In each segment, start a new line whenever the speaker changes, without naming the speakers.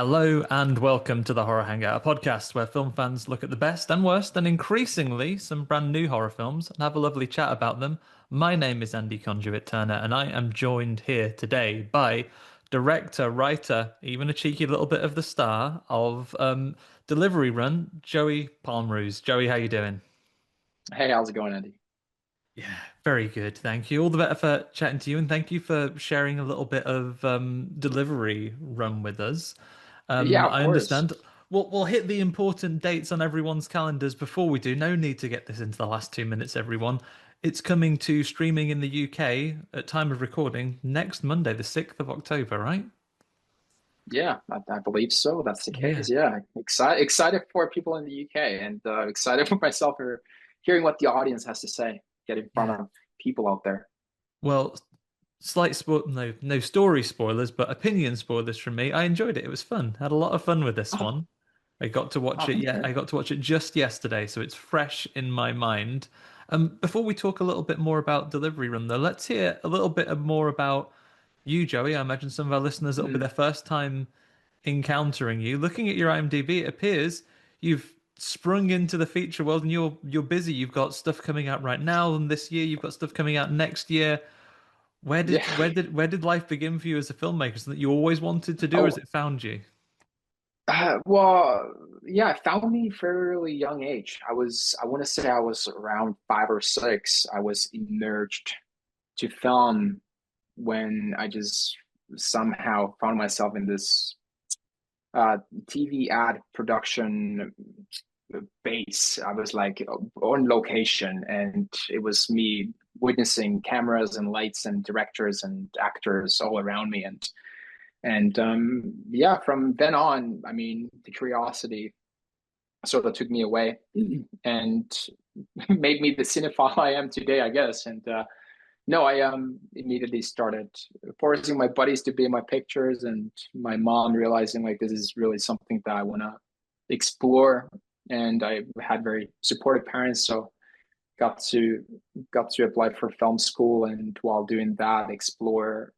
Hello and welcome to the Horror Hangout, a podcast where film fans look at the best and worst and increasingly some brand new horror films and have a lovely chat about them. My name is Andy Conduit-Turner and I am joined here today by director, writer, even a cheeky little bit of the star of Delivery Run, Joey Palmroos. Joey, how you doing?
Hey, how's it going, Andy?
Yeah, very good. Thank you. All the better for chatting to you, and thank you for sharing a little bit of delivery run with us.
Yeah, of
I
course.
understand. We'll hit the important dates on everyone's calendars before we do. No need to get this into the last 2 minutes, everyone. It's coming to streaming in the UK at time of recording next Monday, the 6th of October, right?
Yeah, I believe so. That's the
Yeah.
case. Yeah, excited for people in the UK and excited for myself for hearing what the audience has to say, get in front
Yeah.
of people out there.
Well, slight spoil, no story spoilers, but opinion spoilers from me. I enjoyed it. It was fun. Had a lot of fun with this
Oh,
one. I got to watch
oh,
it. Yeah,
okay.
I got to watch it just yesterday, so it's fresh in my mind. Before we talk a little bit more about Delivery Run, though, let's hear a little bit more about you, Joey. I imagine some of our listeners it'll be
Mm,
their first time encountering you. Looking at your IMDb, it appears you've sprung into the feature world and you're busy. You've got stuff coming out right now, and this year you've got stuff coming out next year. Where
yeah.
did where did where did life begin for you as a filmmaker? Something that you always wanted to do, or has
Oh,
it found you?
well, yeah, it found me fairly young age. I want to say I was around 5 or 6. I was emerged to film when I just somehow found myself in this uh, TV ad production base. I was like on location, and it was me witnessing cameras and lights and directors and actors all around me, and yeah, from then on, I mean, the curiosity sort of took me away and made me the cinephile I am today, I guess. And no, I immediately started forcing my buddies to be in my pictures, and my mom realizing like this is really something that I want to explore. And I had very supportive parents, so got to got to apply for film school, and while doing that, explore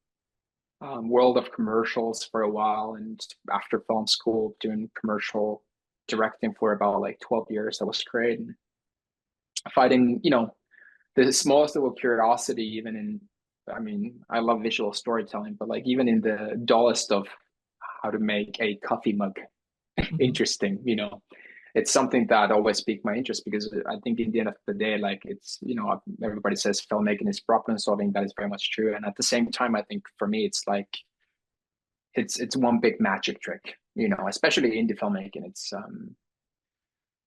world of commercials for a while. And after film school, doing commercial directing for about like 12 years. That was great. And fighting, the smallest little curiosity, even in, I mean, I love visual storytelling, but like even in the dullest of how to make a coffee mug
Mhm.
interesting, it's something that always piqued my interest because I think in the end of the day, like it's, everybody says filmmaking is problem solving. That is very much true. And at the same time, I think for me, it's like, it's one big magic trick, especially indie filmmaking.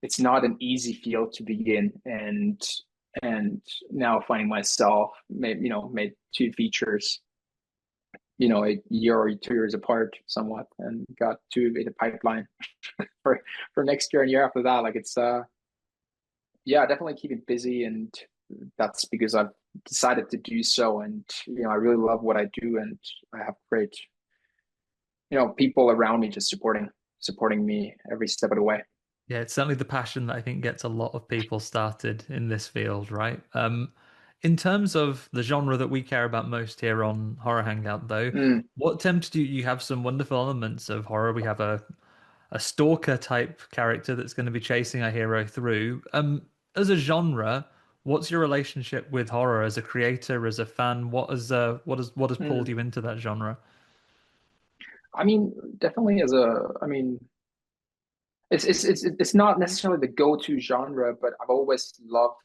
It's not an easy field to begin, and now finding myself made 2 features, a year or 2 years apart somewhat, and got two in the pipeline for next year and year after that. Like it's yeah, definitely keep it busy, and that's because I've decided to do so. And I really love what I do, and I have great people around me just supporting me every step of the way.
Yeah, it's certainly the passion that I think gets a lot of people started in this field, right? In terms of the genre that we care about most here on Horror Hangout, though,
Mm,
what tends to you have some wonderful elements of horror. We have a stalker type character that's going to be chasing our hero through. As a genre, what's your relationship with horror as a creator, as a fan? What has pulled
mm.
you into that genre?
I mean, definitely I mean, it's not necessarily the go-to genre, but I've always loved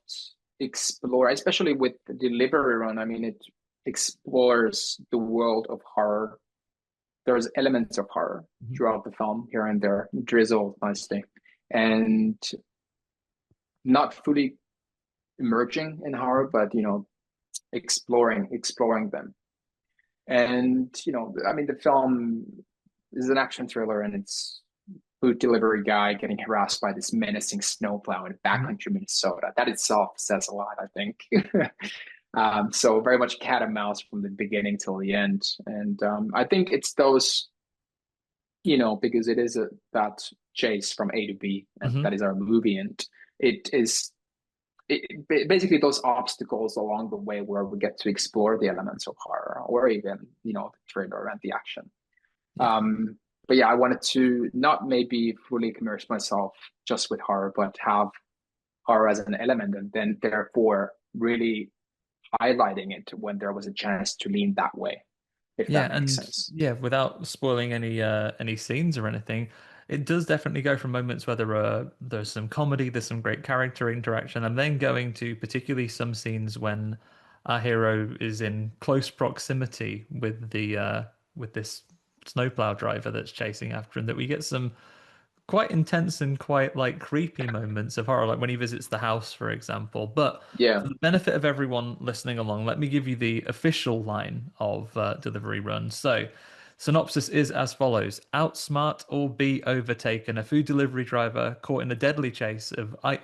explore, especially with the Delivery Run. I mean, it explores the world of horror. There's elements of horror
Mhm.
throughout the film, here and there, drizzled nicely, and not fully emerging in horror, but exploring them. And I mean, the film is an action thriller, and it's food delivery guy getting harassed by this menacing snowplow in
Mhm.
backcountry Minnesota. That itself says a lot, I think. So very much cat and mouse from the beginning till the end. And I think it's those, because it is that chase from A to B, and
Mhm.
that is our movie. And it is basically those obstacles along the way where we get to explore the elements of horror, or even, the thriller and the action.
Yeah.
Um, But yeah, I wanted to not maybe fully immerse myself just with horror, but have horror as an element, and then therefore really highlighting it when there was a chance to lean that way, if
Yeah,
that makes
and
sense.
yeah, without spoiling any scenes or anything, it does definitely go from moments where there's some comedy, there's some great character interaction, and then going to particularly some scenes when our hero is in close proximity with this snowplow driver that's chasing after him, that we get some quite intense and quite like creepy moments of horror, like when he visits the house, for example. But
Yeah,
for the benefit of everyone listening along, let me give you the official line of Delivery Run. So, synopsis is as follows: Outsmart or be overtaken. A food delivery driver caught in a deadly chase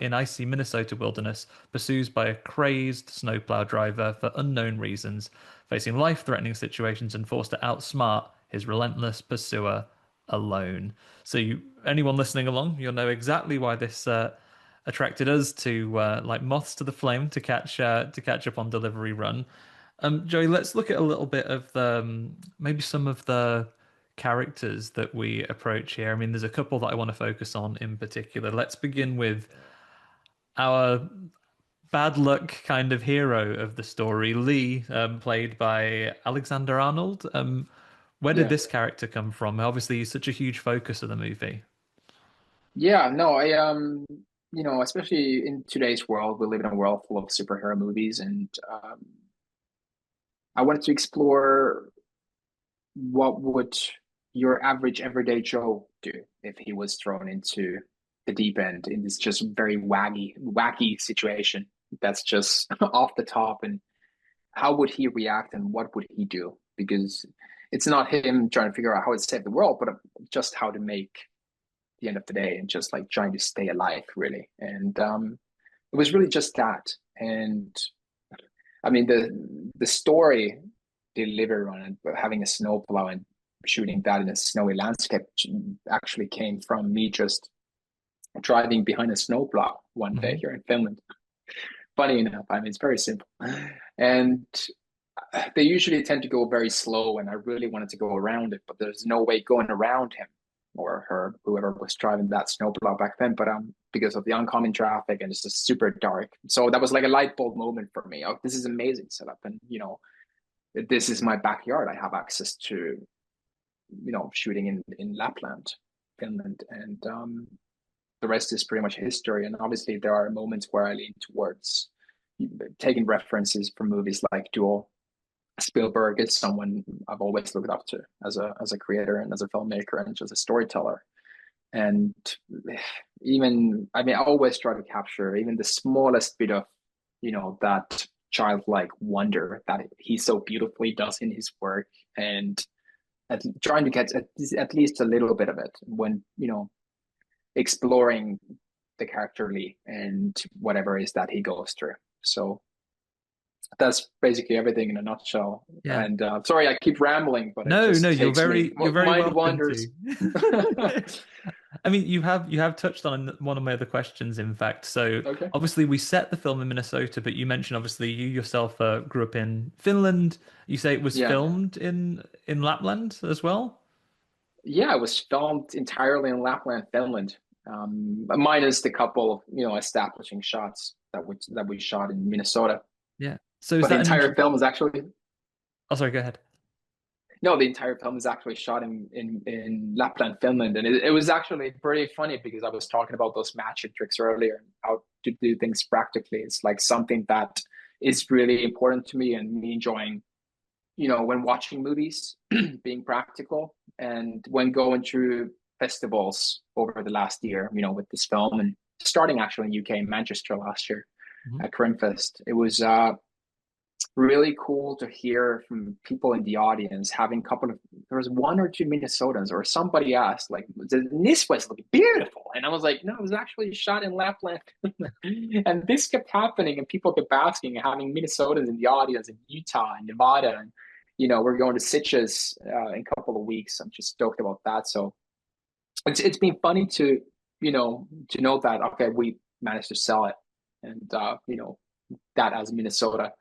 in icy Minnesota wilderness, pursued by a crazed snowplow driver for unknown reasons, facing life-threatening situations and forced to outsmart his relentless pursuer alone. So anyone listening along, you'll know exactly why this attracted us to like moths to the flame to catch up on Delivery Run. Joey, let's look at a little bit of maybe some of the characters that we approach here. I mean, there's a couple that I want to focus on in particular. Let's begin with our bad luck kind of hero of the story, Lee, played by Alexander Arnold. Where did
yeah,
this character come from? Obviously, he's such a huge focus of the movie.
yeah. No, especially in today's world, we live in a world full of superhero movies, and I wanted to explore what would your average everyday Joe do if he was thrown into the deep end in this just very wacky situation that's just off the top, and how would he react and what would he do? Because it's not him trying to figure out how to save the world, but just how to make the end of the day and just like trying to stay alive, really. And it was really just that. And I mean, the story delivered on it, but having a snowplow and shooting that in a snowy landscape actually came from me just driving behind a snowplow one day
Hmm.
here in Finland. Funny enough, I mean, it's very simple. And they usually tend to go very slow, and I really wanted to go around it, but there's no way going around him or her, whoever was driving that snowplow back then. But because of the oncoming traffic and it's just super dark, so that was like a light bulb moment for me. Oh, this is amazing setup, and this is my backyard. I have access to shooting in Lapland, Finland, and the rest is pretty much history. And obviously, there are moments where I lean towards taking references from movies like Duel. Spielberg is someone I've always looked up to as a creator and as a filmmaker and just a storyteller. And even I mean, I always try to capture even the smallest bit of that childlike wonder that he so beautifully does in his work, and trying to get at least a little bit of it when exploring the characterly and whatever it is that he goes through. So that's basically everything in a nutshell.
Yeah.
And sorry, I keep rambling, but it
No, no,
just takes me
you're very
mind
welcome
wanders.
to. I mean, you have touched on one of my other questions, in fact. So
Okay.
obviously we set the film in Minnesota, but you mentioned obviously you yourself grew up in Finland. You say it was
Yeah.
filmed in Lapland as well?
Yeah, it was filmed entirely in Lapland, Finland. Minus the couple of, establishing shots that we shot in Minnesota.
Yeah. So is
But the
that an
entire
interesting?
film is actually
Oh, sorry, go ahead.
no, the entire film is actually shot in Lapland, Finland. And it was actually pretty funny because I was talking about those magic tricks earlier and how to do things practically. It's like something that is really important to me and me enjoying, when watching movies, being practical, and when going through festivals over the last year, with this film and starting actually in UK, Manchester last year
Mhm.
at Crimfest. It was really cool to hear from people in the audience having a couple of there was one or two Minnesotans or somebody asked like this was looking beautiful, and I was like, no, it was actually shot in Lapland. And this kept happening and people kept asking and having Minnesotans in the audience in Utah and Nevada, and we're going to Sitges in a couple of weeks. I'm just stoked about that. So it's been funny to know that okay, we managed to sell it, and that as Minnesota.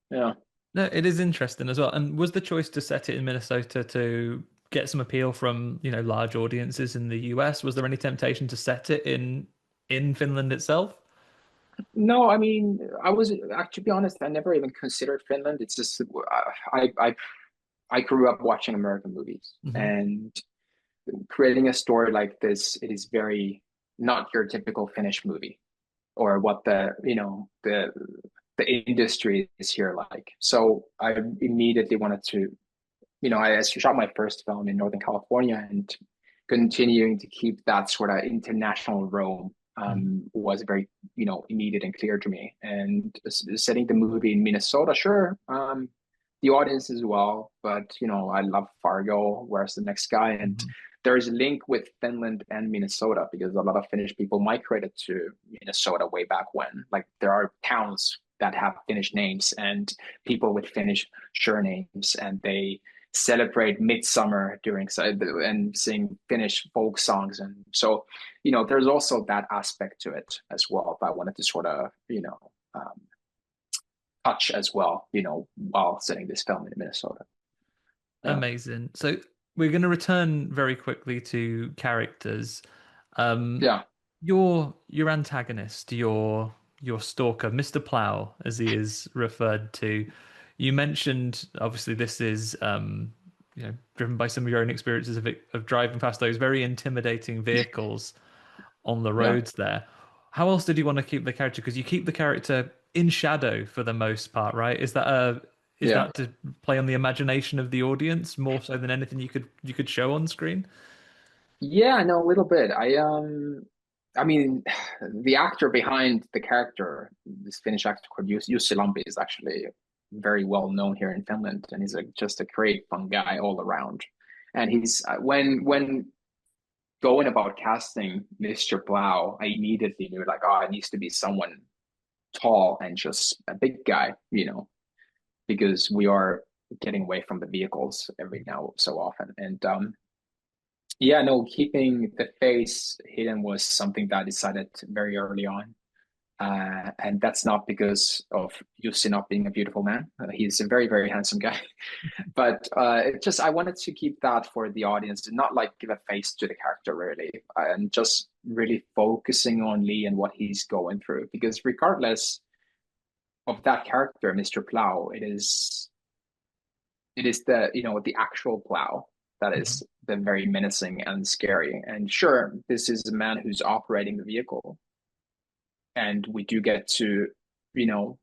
Yeah.
No, it is interesting as well. And was the choice to set it in Minnesota to get some appeal from, large audiences in the US? Was there any temptation to set it in Finland itself?
No, I mean, to be honest, I never even considered Finland. It's just I grew up watching American movies,
Hmm.
and creating a story like this, it is very not your typical Finnish movie or what the industry is here like. So I immediately wanted to, I shot my first film in Northern California, and continuing to keep that sort of international realm was very, immediate and clear to me. And setting the movie in Minnesota, sure, the audience as well, but I love Fargo, Where's the Next Guy, and
Hmm.
there's a link with Finland and Minnesota because a lot of Finnish people migrated to Minnesota way back when. Like there are towns that have Finnish names and people with Finnish surnames, and they celebrate midsummer during and sing Finnish folk songs. And so, there's also that aspect to it as well that I wanted to sort of, touch as well, while setting this film in Minnesota. Yeah.
Amazing. So we're going to return very quickly to characters. Um,
Yeah.
your antagonist, your stalker, Mr. Plow, as he is referred to. You mentioned obviously this is driven by some of your own experiences of driving past those very intimidating vehicles on the
Yeah.
roads there. How else did you want to keep the character? Because you keep the character in shadow for the most part, right? Is
Yeah.
that to play on the imagination of the audience more so than anything you could show on screen?
Yeah, no, a little bit. I mean, the actor behind the character, this Finnish actor called Jussi Lampi, is actually very well known here in Finland, and he's just a great fun guy all around. And he's when going about casting Mr. Blau, I immediately knew like, oh, it needs to be someone tall and just a big guy, because we are getting away from the vehicles every now so often. And yeah, no, keeping the face hidden was something that I decided very early on. And that's not because of Jussi not being a beautiful man. He's a very, very handsome guy. But I wanted to keep that for the audience and not like give a face to the character really, and just really focusing on Lee and what he's going through. Because regardless of that character, Mr. Plow, it is the actual Plow that
Mhm.
is the very menacing and scary. And sure, this is a man who's operating the vehicle, and we do get to you know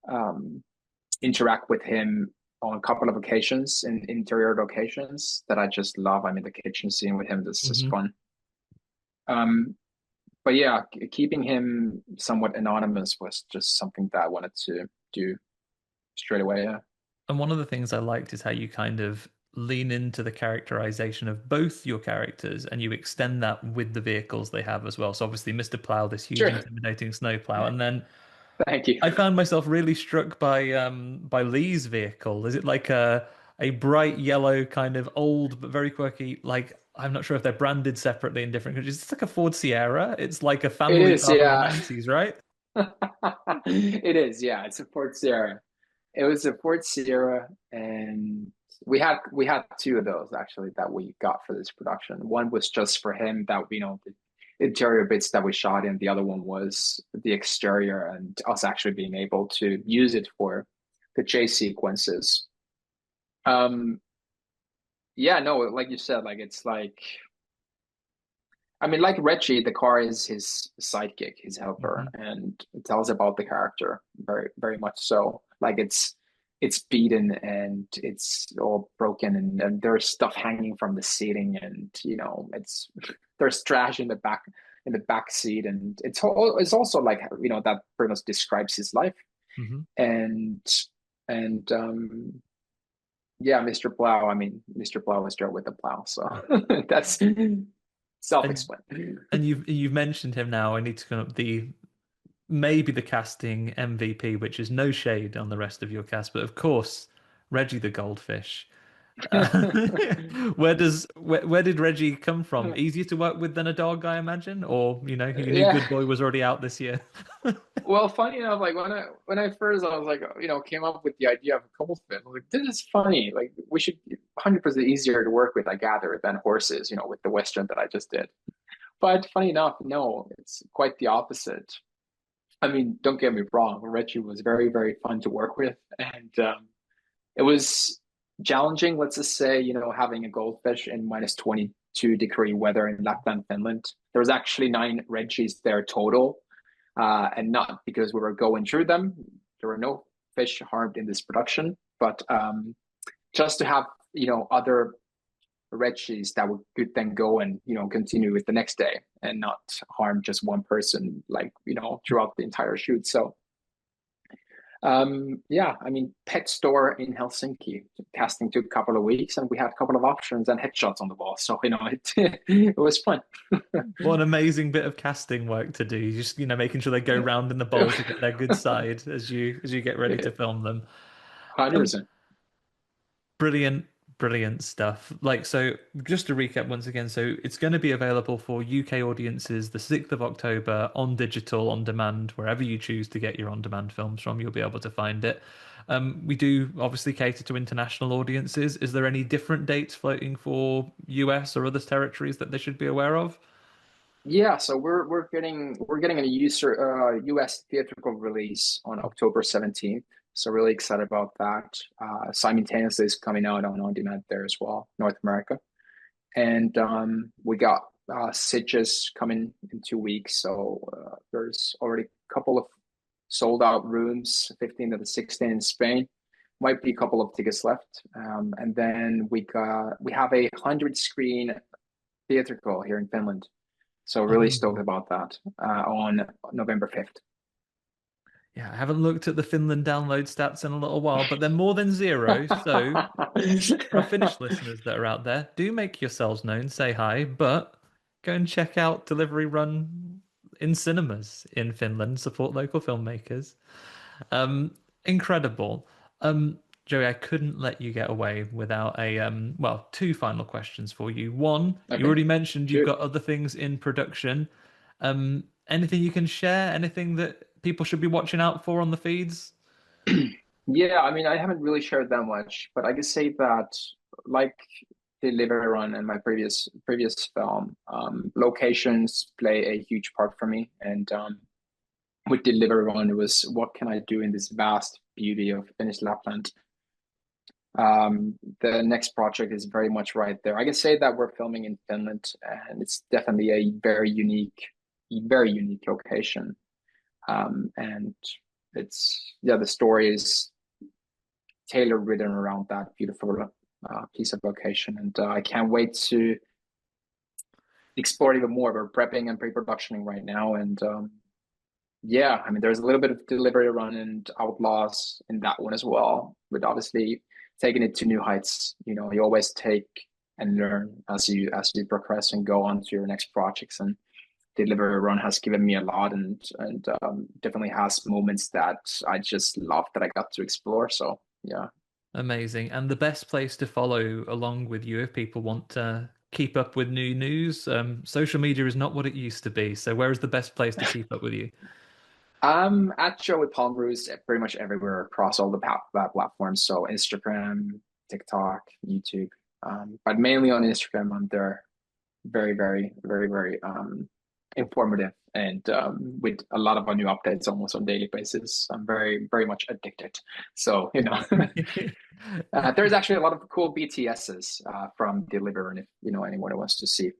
um, interact with him on a couple of occasions in interior locations that I just love. I mean, the kitchen scene with him, this is
Mhm.
fun. Um, but yeah, keeping him somewhat anonymous was just something that I wanted to do straight away. Yeah,
And one of the things I liked is how you kind of lean into the characterization of both your characters and you extend that with the vehicles they have as well. So obviously Mr. Plow, this huge
sure.
intimidating snowplow, and then
Thank you.
I found myself really struck by Lee's vehicle. Is it like a bright yellow kind of old but very quirky, like I'm not sure if they're branded separately in different countries. It's like a Ford Sierra. It's like a
It
family
is,
car from the
yeah.
90s, right?
It is, yeah. It's a Ford Sierra. It was a Ford Sierra, and we had two of those actually that we got for this production. One was just for him that the interior bits that we shot in. The other one was the exterior and us actually being able to use it for the chase sequences. Um, yeah, no, like you said, like it's like I mean, like Reggie, the car is his sidekick, his helper,
Hmm.
and it tells about the character very, very much so. Like it's beaten and it's all broken, and there's stuff hanging from the ceiling, and it's there's trash in the back seat, and it's also like that pretty much describes his life,
Hmm.
and and yeah, Mr. Plow. I mean, Mr. Plow was Joe with the plow, so that's
And
self-explanatory.
and you've mentioned him now. I need to come up the maybe the casting MVP, which is no shade on the rest of your cast, but of course, Reggie the Goldfish. Where did Reggie come from? Easier to work with than a dog, I imagine, or you knew
Yeah.
Good Boy was already out this year.
Well, funny enough, like when I first I was like, came up with the idea of a couple fit. I was like, this is funny. Like we should 100% easier to work with, I gather, than horses, with the Western that I just did. But funny enough, no, it's quite the opposite. I mean, don't get me wrong, Reggie was very, very fun to work with, and it was challenging. Let's just say, having a goldfish in -22-degree weather in Lapland, Finland. There was actually 9 Reggies there total, and not because we were going through them. There were no fish harmed in this production, but just to have other Reggies that would could then go and continue with the next day and not harm just one person, like throughout the entire shoot. So yeah, I mean, pet store in Helsinki. Casting took a couple of weeks, and we had a couple of options and headshots on the wall. So it it was fun.
What an amazing bit of casting work to do. Just, making sure they go round in the bowl to get their good side as you get ready to film them. Um,
100%.
Brilliant, brilliant stuff. So just to recap once again, so it's going to be available for UK audiences the 6th of October on digital, on demand, wherever you choose to get your on-demand films from, you'll be able to find it. We do obviously cater to international audiences. Is there any different dates floating for US or other territories that they should be aware of?
Yeah, so we're getting a US theatrical release on October 17th. So really excited about that. Simultaneously is coming out on demand there as well, North America. And we got Sitges coming in 2 weeks. So there's already a couple of sold out rooms, 15 to the 16 in Spain. Might be a couple of tickets left. And then we have a 100 screen theatrical here in Finland. So really stoked
Amazing.
about that on November 5th.
Yeah, I haven't looked at the Finland download stats in a little while, but they're more than zero. So for our Finnish listeners that are out there, do make yourselves known, say hi, but go and check out Delivery Run in cinemas in Finland, support local filmmakers. Um, Incredible. Joey, I couldn't let you get away without two final questions for you. One, you
Okay,
already mentioned you've
shoot.
got other things in production. Anything you can share? Anything that people should be watching out for on the feeds?
Yeah, I mean, I haven't really shared that much, but I can say that, like Delivery Run and my previous film, locations play a huge part for me. And with Delivery Run, it was what can I do in this vast beauty of Finnish Lapland? The next project is very much right there. I can say that we're filming in Finland, and it's definitely a very unique location. And it's yeah, the story is tailor ridden around that beautiful piece of location, and I can't wait to explore even more. We're prepping and pre-productioning right now, and yeah, I mean, there's a little bit of Delivery Run and Outlaws in that one as well, but obviously taking it to new heights. You always take and learn as you progress and go on to your next projects. And Delivery Run has given me a lot, and definitely has moments that I just love that I got to explore. So yeah.
Amazing. And the best place to follow along with you if people want to keep up with new news. Social media is not what it used to be. So where is the best place to keep up with you?
I'm at Joey Palmroos pretty much everywhere across all the platforms. So Instagram, TikTok, YouTube, but mainly on Instagram. I'm there, very, very, very, very informative, and with a lot of our new updates almost on a daily basis. I'm very, very much addicted. So there's actually a lot of cool BTSs from Deliver, if anyone wants to see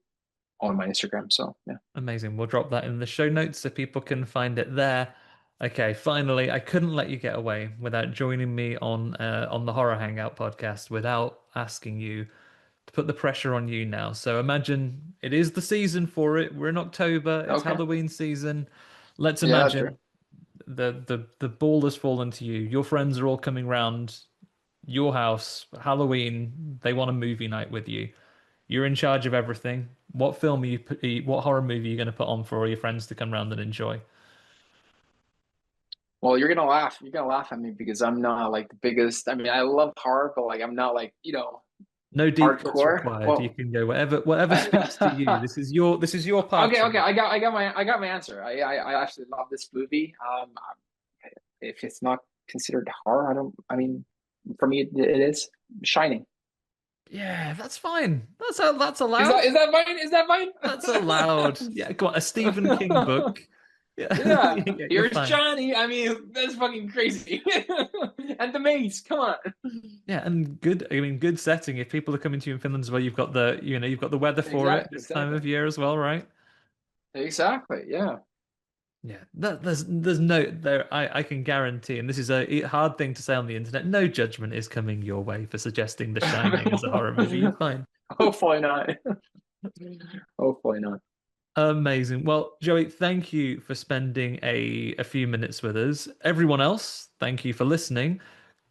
on my Instagram. So yeah.
Amazing. We'll drop that in the show notes so people can find it there. Okay, finally, I couldn't let you get away without joining me on the Horror Hangout podcast without asking you to put the pressure on you now. So imagine it is the season for it. We're in October. It's
Okay.
Halloween season. Let's
Yeah, true.
imagine the ball has fallen to you. Your friends are all coming round your house, Halloween. They want a movie night with you. You're in charge of everything. What horror movie are you going to put on for all your friends to come round and enjoy?
Well, you're gonna laugh. You're gonna laugh at me because I'm not like the biggest. I mean, I love horror, but like I'm not like
No deep cuts
Hardcore.
required. You
Well,
can go whatever speaks to you. This is your part
okay,
to
okay,
make.
I got my answer. I actually love this movie. If it's not considered horror, I don't. I mean, for me, it is Shining.
Yeah, that's fine. That's
Is
allowed.
that fine? Is that fine?
That's allowed. Yeah, go on, a Stephen King book. Yeah,
Yeah,
yeah, you're
here's
fine.
Johnny. I mean, that's fucking crazy. And the maze, come on.
Yeah, and good. I mean, good setting. If people are coming to you in Finland as well, you've got the weather for it
Exactly,
this time of
exactly,
year as well, right?
exactly. Yeah.
Yeah, there's no there. I can guarantee, and this is a hard thing to say on the internet. No judgment is coming your way for suggesting The Shining as a horror movie. You're fine.
Hopefully not. Hopefully not.
Amazing. Well, Joey, thank you for spending a few minutes with us. Everyone else, thank you for listening.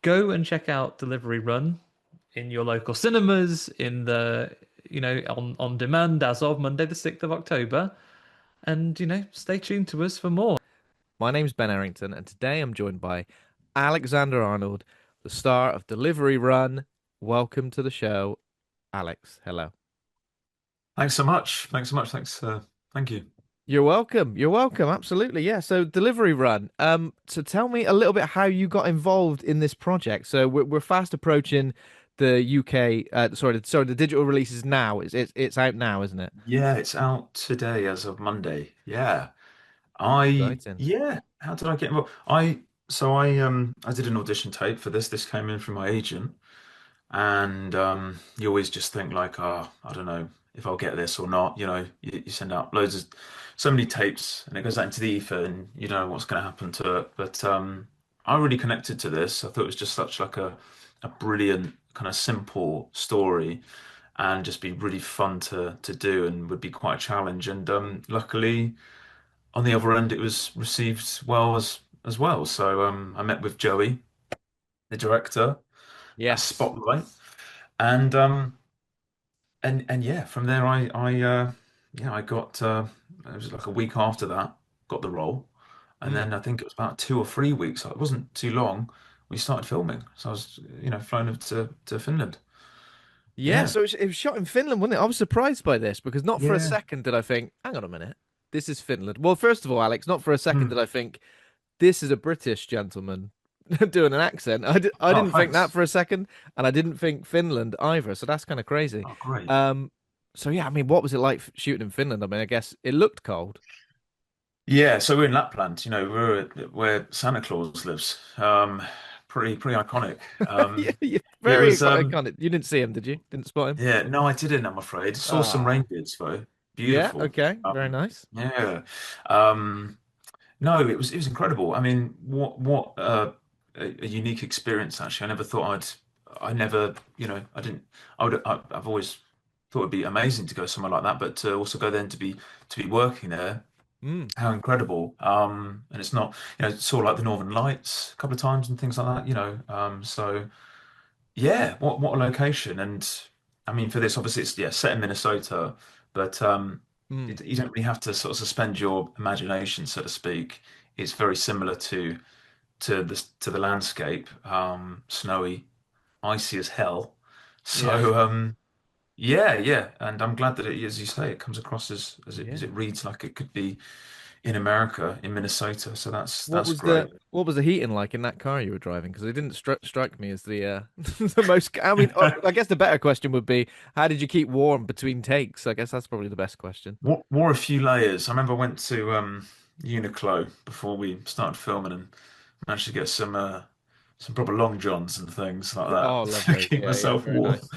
Go and check out Delivery Run in your local cinemas, in on demand as of Monday, the 6th of October. And, stay tuned to us for more.
My name's Ben Errington, and today I'm joined by Alexander Arnold, the star of Delivery Run. Welcome to the show, Alex. Hello.
Thanks so much. Thanks so much. Thank you.
You're welcome. You're welcome. Absolutely. Yeah. So Delivery Run. So tell me a little bit how you got involved in this project. So we're fast approaching the UK. Sorry, the digital release is now. It's out now, isn't it?
Yeah, it's out today as of Monday. Yeah.
Exciting.
Yeah. How did I get involved? I did an audition tape for this. This came in from my agent, and you always just think like, oh, I don't know if I'll get this or not. You send out so many tapes, and it goes out into the ether, and you don't know what's going to happen to it. But I really connected to this. I thought it was just such like a brilliant kind of simple story, and just be really fun to do, and would be quite a challenge. And luckily, on the other end, it was received well as well. So I met with Joey, the director, at
Yes.
Spotlight, and and yeah, from there I got it was like a week after that got the role, and
Mm.
then I think it was about 2 or 3 weeks. So it wasn't too long. We started filming, so I was flown over to Finland.
Yeah.
Yeah,
So it was shot in Finland, wasn't it? I was surprised by this because not for a
yeah.
second did I think, hang on a minute, this is Finland. Well, first of all, Alex, not for a second
Hmm.
did I think this is a British gentleman doing an accent. I
Oh,
didn't think that
thanks.
for a second, and I didn't think Finland either. So that's kind of crazy.
Oh, great.
Um, so yeah, I mean, what was it like shooting in Finland? I mean, I guess it looked cold.
Yeah, so we're in Lapland. We're where Santa Claus lives. Pretty iconic.
Yeah, yeah,
It
very
was
iconic. You didn't see him, did you? Didn't spot him?
Yeah, no, I didn't, I'm afraid. Saw some
Ah,
reindeers though.
yeah.
Beautiful.
Okay, very nice.
Yeah. Um, no, it was incredible. I mean, what a unique experience actually. I never, I didn't I've always thought it'd be amazing to go somewhere like that, but to also go then to be working there,
Mm,
how incredible. And it's not, saw like the Northern Lights a couple of times and things like that, so yeah, what a location. And I mean, for this, obviously, it's set in Minnesota, but
mm.
you don't really have to sort of suspend your imagination, so to speak. It's very similar to the landscape, snowy, icy as hell.
Yeah,
So yeah, yeah, and I'm glad that as you say, it comes across as it
yeah.
reads like it could be in America, in Minnesota. So that's
What
that's
was the
great.
what was the heating like in that car you were driving? Because it didn't strike me as the the most. I mean, I guess the better question would be, how did you keep warm between takes? I guess that's probably the best question.
Wore a few layers. I remember I went to Uniqlo before we started filming and managed to get some proper long johns and things like
Oh,
that to
lovely.
keep
Yeah, yeah,
myself
very
warm.
nice.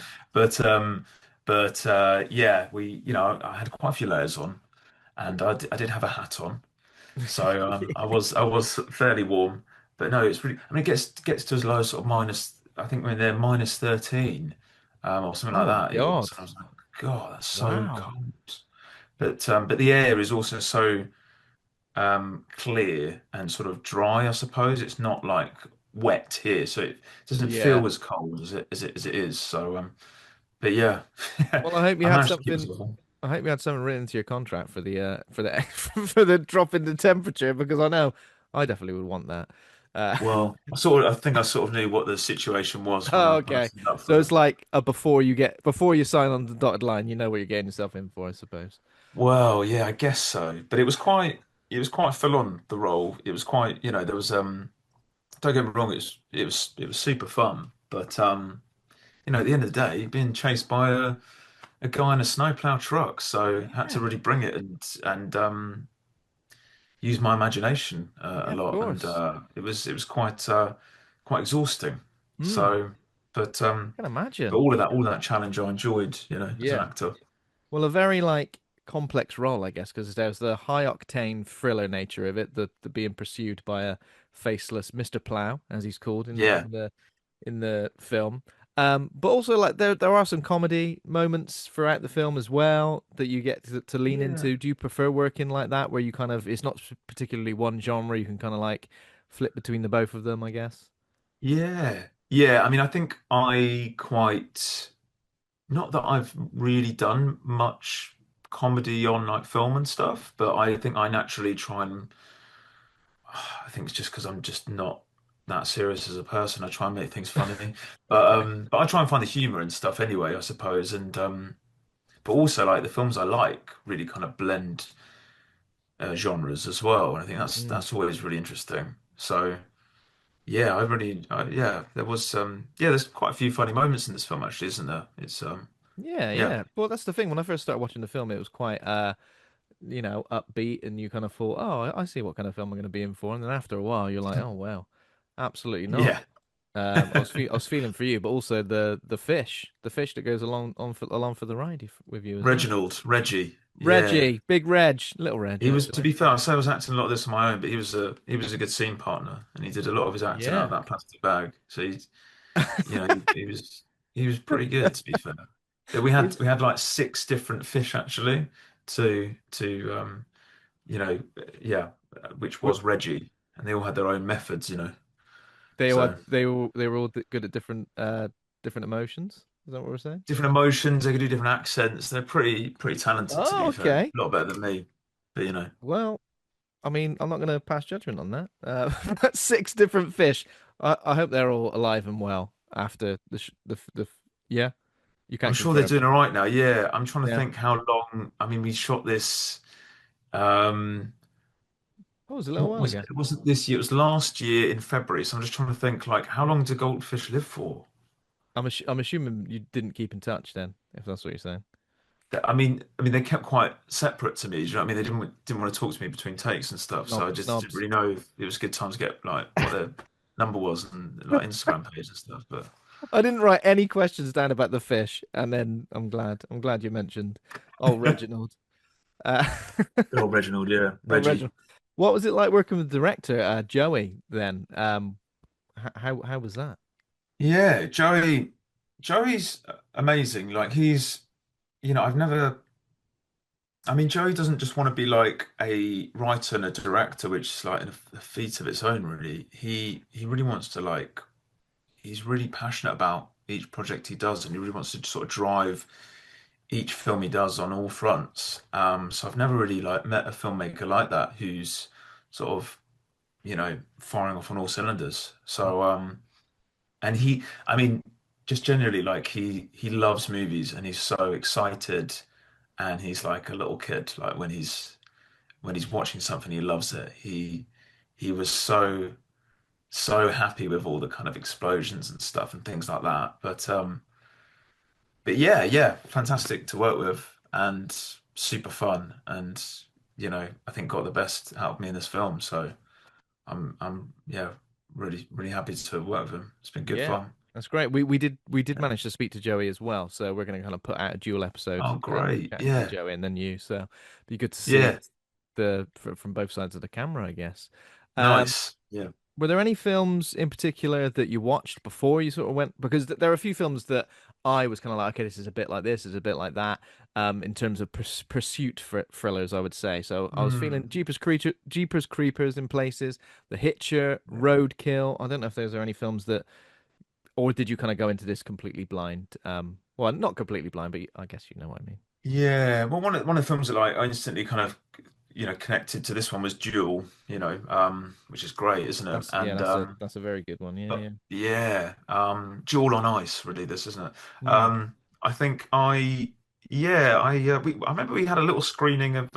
But yeah, I had quite a few layers on, and I did have a hat on, so I was fairly warm. But no, it's really. I mean, it gets to as low as sort of minus. I think when they're minus 13, or something
Oh
like
my
that. It was.
God.
I was like, God, that's so
Wow.
cold. But the air is also so clear and sort of dry, I suppose. It's not like wet here, so it doesn't
Yeah.
feel as cold as it is. So but yeah,
Well, I hope you
I
had
managed to keep
something.
myself warm.
I hope you had something written into your contract for the for the for the drop in the temperature because I know I definitely would want that.
Well, I think I sort of knew what the situation was
Oh,
when I
okay.
signed up
So
for
it's
it.
like before you sign on the dotted line, you know what you're getting yourself in for, I suppose.
Well, yeah, I guess so. But it was quite full on the role. It was quite, there was don't get me wrong, it was super fun. But at the end of the day, being chased by a guy in a snowplow truck, so had to
Yeah,
really bring it and use my imagination a
yeah, of
lot, and
course.
it was quite exhausting.
Hmm.
So, but
I can
but
imagine.
all that challenge I enjoyed, as an
Yeah.
actor.
Well, a very like complex role, I guess, because there's the high octane thriller nature of it, the being pursued by a faceless Mr. Plow, as he's called
Yeah,
in the film. But also like there are some comedy moments throughout the film as well that you get to lean
yeah,
into. Do you prefer working like that, where you kind of it's not particularly one genre, you can kind of like flip between the both of them, I guess?
yeah. I mean, I think I quite not that I've really done much comedy on like film and stuff, but I think I naturally try and I think it's just because I'm just not that serious as a person. I try and make things funny, but I try and find the humor and stuff anyway, I suppose. And but also like the films I like really kind of blend genres as well, and I think
Mm.
that's always really interesting. So yeah, yeah, there was yeah, there's quite a few funny moments in this film actually, isn't there? It's
Yeah,
yeah,
yeah. Well, that's the thing. When I first started watching the film, it was quite upbeat, and you kind of thought, oh, I see what kind of film I'm going to be in for. And then after a while, you're like, oh, well, absolutely not.
yeah.
I was feeling for you, but also the fish that goes along for the ride with you as well.
Reggie, yeah.
Reggie, big Reg, little Reg,
He was, to
actually.
be fair, I say I was acting a lot of this on my own, but he was a good scene partner, and he did a lot of his acting out of
Yeah.
that plastic bag. So he was pretty good, to be fair. Yeah,
It's
we had like six different fish actually to yeah, which
w-
was Reggie, and they all had their own methods, So
they were all good at different emotions. Is that what we're saying?
different emotions, they could do different accents. They're pretty talented, to
Oh,
be fair.
okay.
A lot better than me, but
Well, I mean, I'm not going to pass judgment on that. That's six different fish. I hope they're all alive and well after yeah, you
I'm
can't
sure they're
confirm.
doing all right now. Yeah, I'm trying to
Yeah.
think how long. I mean, we shot this. Um,
Oh, it was a little
what
while
was
ago.
it? It wasn't this year. It was last year in February. So I'm just trying to think, like, how long do goldfish live for?
I'm assuming you didn't keep in touch then, if that's what you're saying.
I mean, they kept quite separate to me. Do you know what I mean? They didn't want to talk to me between takes and stuff. So I just didn't
Snobs.
really know if it was a good time to get like what their number was and like Instagram page and stuff. But
I didn't write any questions down about the fish, and then I'm glad you mentioned. Oh, Reginald. Uh,
oh, Reginald, yeah,
oh,
Reggie.
Reginald. What was it like working with the director, Joey? Then, how was that?
Yeah, Joey's amazing. Like I've never. I mean, Joey doesn't just want to be like a writer and a director, which is like a feat of its own, really. He really wants to like. He's really passionate about each project he does, and he really wants to sort of drive each film he does on all fronts. So I've never really like met a filmmaker like that who's sort of firing off on all cylinders. So and I mean, just generally like he loves movies and he's so excited, and he's like a little kid. Like when he's watching something, he loves it. He was so happy with all the kind of explosions and stuff and things like that. But yeah, fantastic to work with and super fun, and I think got the best out of me in this film. So I'm yeah, really happy to work with him. It's been good
Yeah,
fun.
that's great. We did manage to speak to Joey as well, so we're going to kind of put out a dual episode,
Oh, great.
chatting to
Yeah.
Joey and then you. So be good to see
Yeah.
from both sides of the camera, I guess. Um,
Nice. Yeah.
were there any films in particular that you watched before you sort of went? Because there are a few films that I was kind of like, okay, this is a bit like this, is a bit like that. In terms of pursuit thrillers, I would say. So I was feeling
Mm.
Jeepers Creepers in places, The Hitcher, Roadkill. I don't know if those are any films that, or did you kind of go into this completely blind? Well, not completely blind, but I guess you know what I mean.
Yeah. Well, one of the films that like I instantly kind of, connected to this one was Duel, which is great, isn't it?
That's yeah,
And
that's a very good one. Yeah,
but
yeah.
yeah, Duel on Ice, really, this isn't it?
Hmm.
I think I remember we had a little screening of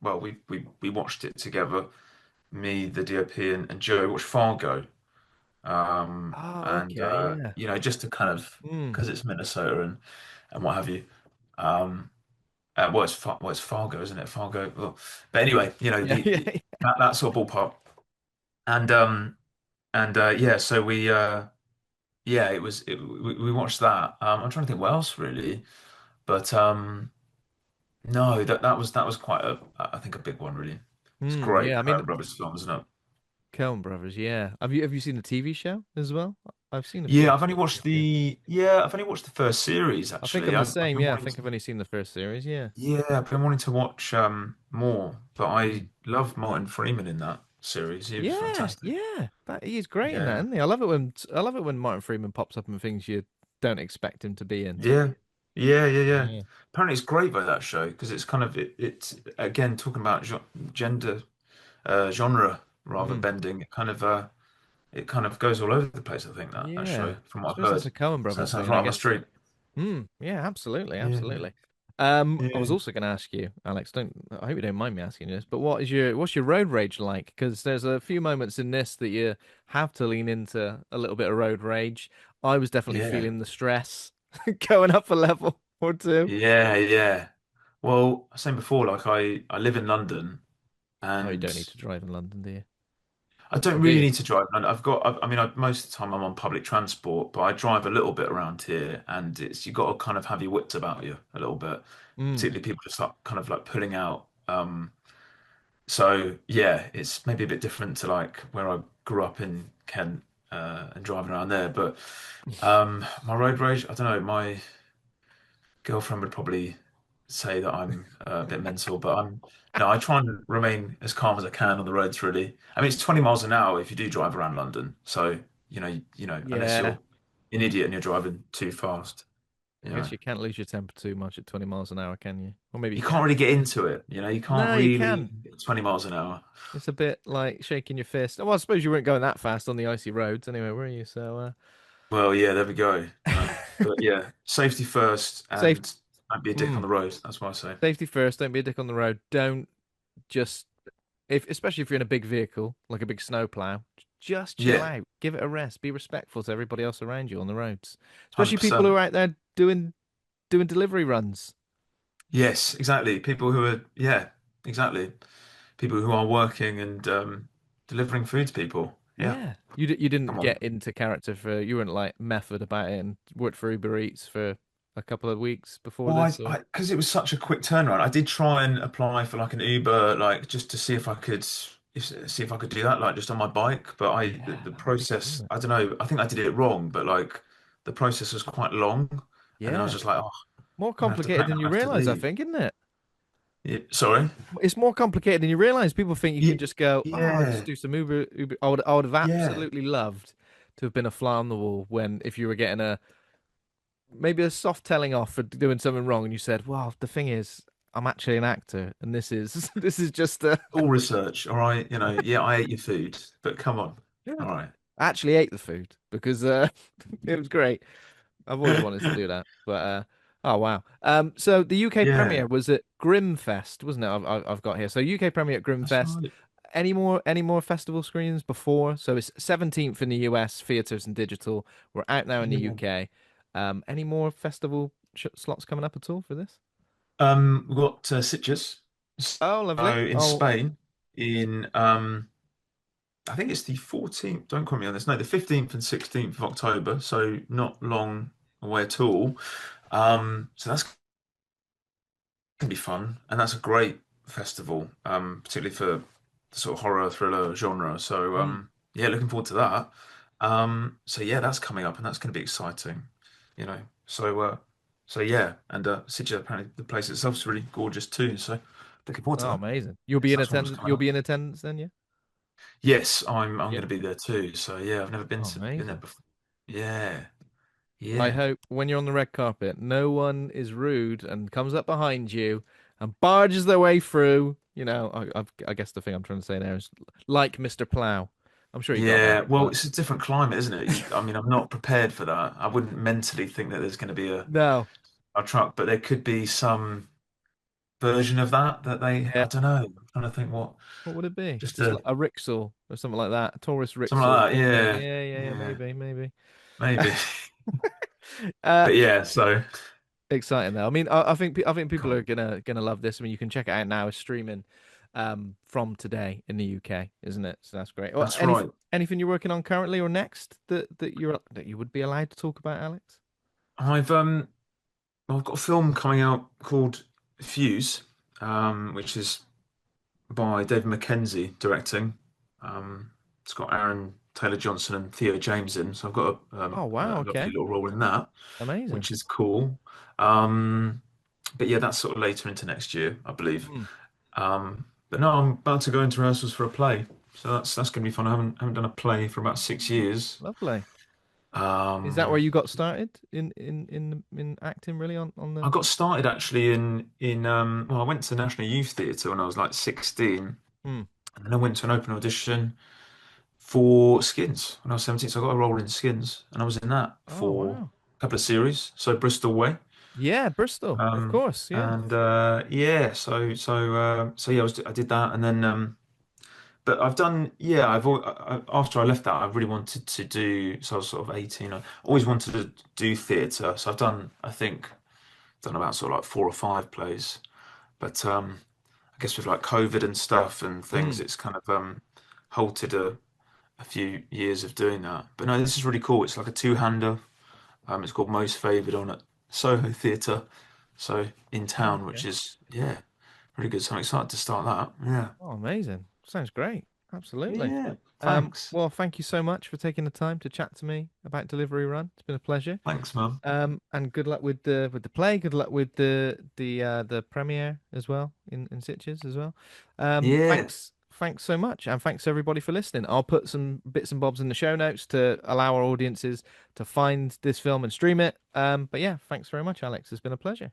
well, we watched it together, me, the DOP, and Joe watched Fargo,
Oh,
and
okay, yeah.
just to kind of
Hmm.
because it's Minnesota and what have you. Um, well, it's Fargo, isn't it? Fargo. Well, but anyway,
Yeah, yeah, yeah.
that sort of ballpark. And yeah, so yeah, we watched that. I'm trying to think what else really, but no, that was quite I think a big one really. It's
Hmm.
great
Yeah, I mean,
Coen Brothers film, isn't it?
Coen Brothers. Yeah. Have you seen the TV show as well? I've seen a few
Yeah,
episodes. Yeah.
I've only watched the first series
I think
actually.
I'm the
I've
same.
been
Yeah, I
wanting
think
to,
I've only seen the first series. Yeah.
yeah, I've been wanting to watch more, but
Hmm.
I love Martin Freeman in that series. He was
Yeah,
fantastic.
yeah. That he's great in that,
Yeah.
isn't he? I love it when Martin Freeman pops up in things you don't expect him to be in.
Yeah, yeah.
Yeah.
Apparently, it's great by that show because it's kind of it's again talking about gender, genre rather
Mm.
bending. It kind of goes all over the place. I think that
Yeah.
show, from
I
what I've
suppose that's
heard,
a Coen
so it
Brothers
sounds
thing, and
right
I
on my
guess.
street.
Yeah, absolutely,
Yeah,
absolutely. I was
yeah,
also going to ask you, Alex. Don't I hope you don't mind me asking you this, but what's your road rage like? Because there's a few moments in this that you have to lean into a little bit of road rage. I was definitely
yeah,
feeling the stress going up a level or two.
yeah. Well, I was saying before, like I live in London,
Oh, you
and
don't need to drive in London, do you?
I
Or
don't
do
really
you?
need to drive. And I mean, most of the time I'm on public transport, but I drive a little bit around here, and it's you got to kind of have your wits about you a little bit,
Mm.
particularly people just like kind of like pulling out. So yeah, it's maybe a bit different to like where I grew up in Kent and driving around there. But my road rage, I don't know. My girlfriend would probably say that I'm a bit mental, but no, I try and remain as calm as I can on the roads, really. I mean, it's 20 miles an hour if you do drive around London. So, unless
Yeah,
you're an idiot and you're driving too fast,
I
you know,
guess you can't lose your temper too much at 20 miles an hour, can you? Or maybe you
you can't
can.
really get into it. You can't
No, you
really
can.
20 miles an hour.
It's a bit like shaking your fist. Well, I suppose you weren't going that fast on the icy roads anyway, were you? So,
Well, yeah, there we go. But yeah, safety first
safe,
and don't be a dick on
mm,
the road. That's what I say.
safety first. Don't be a dick on the road. Don't just, especially if you're in a big vehicle, like a big snowplow, just chill
Yeah,
out. Give it a rest. Be respectful to everybody else around you on the roads, especially people who
100%.
are out there doing delivery runs.
Yes, exactly. People who are, yeah, exactly. People who are working and delivering food to people. Yeah,
Yeah, you didn't
come
get
on.
into character for you weren't like method about it and worked for Uber Eats for a couple of weeks before
Well,
this, or
because it was such a quick turnaround, I did try and apply for like an Uber, like just to see if I could, see if I could do that, like just on my bike. But
yeah,
the
that'd be good,
process,
wouldn't it?
I don't know, I think I did it wrong, but like the process was quite long, and then I was
Yeah,
just like, oh,
more
I'm gonna have to
complicated
pack my
than you
life to
realize, I
leave.
think, isn't it?
Yeah, sorry.
It's more complicated than you realize. People think you
Yeah,
can just go, oh, I'll just
yeah,
do some Uber. I would have
yeah.
absolutely loved to have been a fly on the wall when if you were getting a maybe a soft telling off for doing something wrong and you said, well, the thing is, I'm actually an actor and this is this is just a
All research, all right. Yeah, I ate your food, but come on, all right.
I actually ate the food because it was great. I've always wanted to do that, but oh wow. So the UK
Yeah,
premiere was at Grimfest, wasn't it? I've got here. So UK premiere at
that's
Grimfest.
right.
Any more festival screenings before? So it's 17th in the US, theaters and digital. We're out now in the
Yeah.
UK. Any more festival slots coming up at all for this?
We've got Sitges.
Oh,
So
lovely.
in
Oh,
Spain, in I think it's the 14th, don't quote me on this. No, the 15th and 16th of October, so not long away at all. So that's gonna be fun, and that's a great festival, particularly for the sort of horror thriller genre. So
hmm.
yeah, looking forward to that. So yeah, that's coming up, and that's going to be exciting, you know. So yeah, and Sitges, apparently the place itself is really gorgeous too. So looking forward to
Oh,
that.
amazing. You'll be
Yes,
in
that's one that's
attendance.
coming
You'll
up.
be in attendance then, yeah.
Yes, I'm
Yeah.
going to be there too. So yeah, I've never
Oh,
been there
amazing.
before. Yeah,
I
yeah.
hope when you're on the red carpet, no one is rude and comes up behind you and barges their way through. You know, I guess the thing I'm trying to say there is like Mr. Plow. I'm sure you got
Yeah,
that,
well,
but
it's a different climate, isn't it? I mean, I'm not prepared for that. I wouldn't mentally think that there's going to be
no.
a truck, but there could be some version of that
Yeah.
I don't know. I'm trying to think what,
What would it be?
just
Just like a rickshaw or something like that. A tourist
something
rickshaw
like that.
kind of thing.
Yeah,
Yeah.
yeah,
Maybe.
maybe.
Uh,
But yeah, so
exciting though. I mean, I think people are
cool.
gonna love this. I mean, you can check it out now. It's streaming from today in the UK, isn't it? So that's great. Well,
That's right.
anything you're working on currently or next that you would be allowed to talk about, Alex?
I've I've got a film coming out called Fuse, which is by David Mackenzie directing. It's got Aaron Taylor Johnson and Theo James in, so I've got
Oh wow,
a lovely
okay.
little role in that,
Amazing.
which is cool. Um, but yeah, that's sort of later into next year, I believe.
Hmm.
But no, I'm about to go into rehearsals for a play, so that's going to be fun. I haven't done a play for about 6 years.
Lovely. Is that where
Um,
you got started in acting really on
I
the
got started actually in well, I went to National Youth Theatre when I was like 16,
Hmm.
and then I went to an open audition for Skins when I was 17. So I got a role in Skins, and I was in that
Oh
for
wow.
a couple of series. So Bristol Way,
Yeah, Bristol, of course, yeah.
and yeah, so yeah, I did that, and then but I've done yeah, after I left that, I really wanted to do. So I was sort of 18. I always wanted to do theatre. So I've done, I think, done about sort of like 4 or 5 plays. But I guess with like COVID and stuff and things,
Mm.
it's kind of halted a few years of doing that. But no, this is really cool. It's like a two-hander. It's called Most Favoured on at Soho Theatre, so in
Oh,
town, which
okay.
is yeah, really good. So I'm excited to start that. Yeah.
Oh, amazing. Sounds great. Absolutely.
Yeah. Thanks.
Well, thank you so much for taking the time to chat to me about Delivery Run. It's been a pleasure.
Thanks, man.
And good luck with the play. Good luck with the premiere as well in Sitges as well.
Yeah.
Thanks so much, and thanks everybody for listening. I'll put some bits and bobs in the show notes to allow our audiences to find this film and stream it. But yeah, thanks very much, Alex. It's been a pleasure.